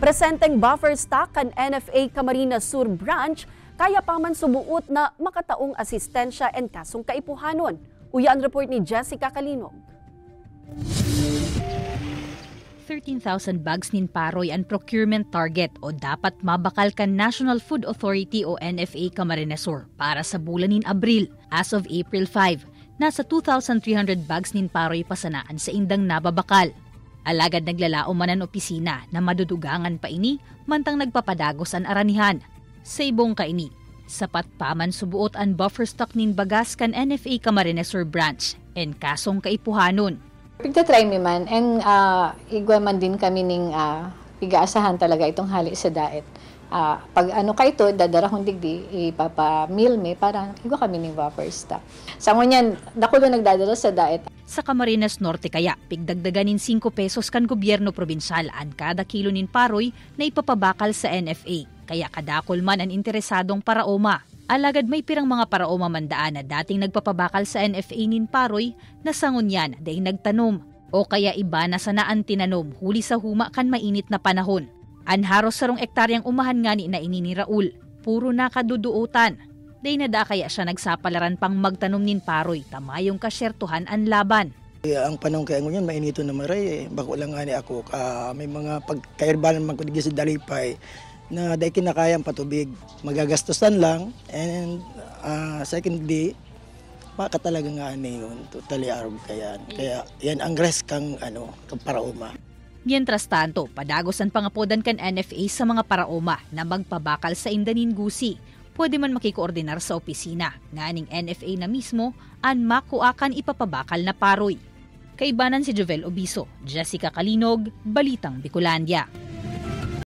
Presenteng buffer stock kan NFA Camarines Sur Branch kaya pa man subuot na makataong asistensya and kasong kaipuhanon. Uyan report ni Jessica Kalinog. 13,000 bags nin paroy ang procurement target o dapat mabakal kan National Food Authority o NFA Camarines Sur para sa bulan nin Abril. As of April 5, nasa 2,300 bags nin paroy pasanaan sa indang nababakal. Alagad naglalao man ang opisina na madudugangan pa ini mantang nagpapadagos ang aranihan. Sa ibong kaini, sapat pa man subuot ang buffer stock nin bagas kan NFA Camarines Sur Branch en kasong kaipuhanon. Pagtatry mi man and igwa man din kami ning pigaasahan talaga itong hali sa daet. Pag ano kay to dadarahon digdi ipapa-meal mi para igwa kami ning buffer stock. Sa ngunyan dakulo nagdadala sa daet. Sa Camarines Norte kaya pigdagdaganin 5 pesos kan gobyerno probinsyal an kada kilo nin paroy na ipapabakal sa NFA. Kaya kadakol man ang interesadong paraoma. Alagad may pirang mga paraoma mandaan na dating nagpapabakal sa NFA nin paroy na sangunyan dahil nagtanom o kaya iba na sanaan tinanom huli sa huma kan mainit na panahon. Anharos sarong ektaryang umahan nga ni na ini ni Raul, puro nakaduduutan. Dahil nada kaya siya nagsapalaran pang magtanom nin paroy tamayong kasyertuhan ang laban. Ang panahon kaya ngunyan mainito na maray bako lang nga ni ako may mga pagkairbalan man ko digdi sa dalipay na dahil kinakayang patubig, magagastusan lang, and secondly, baka talaga nga yun, totally arog kaya. Kaya yan ang risk kang paraoma. Mientras tanto, padagosan pangapodan kan NFA sa mga paraoma na magpabakal sa indanin gusi. Pwede man makikoordinar sa opisina, nganing NFA na mismo, ang makuakan ipapabakal na paroy. Kaibanan si Jovel Obiso, Jessica Kalinog, Balitang Bicolandia.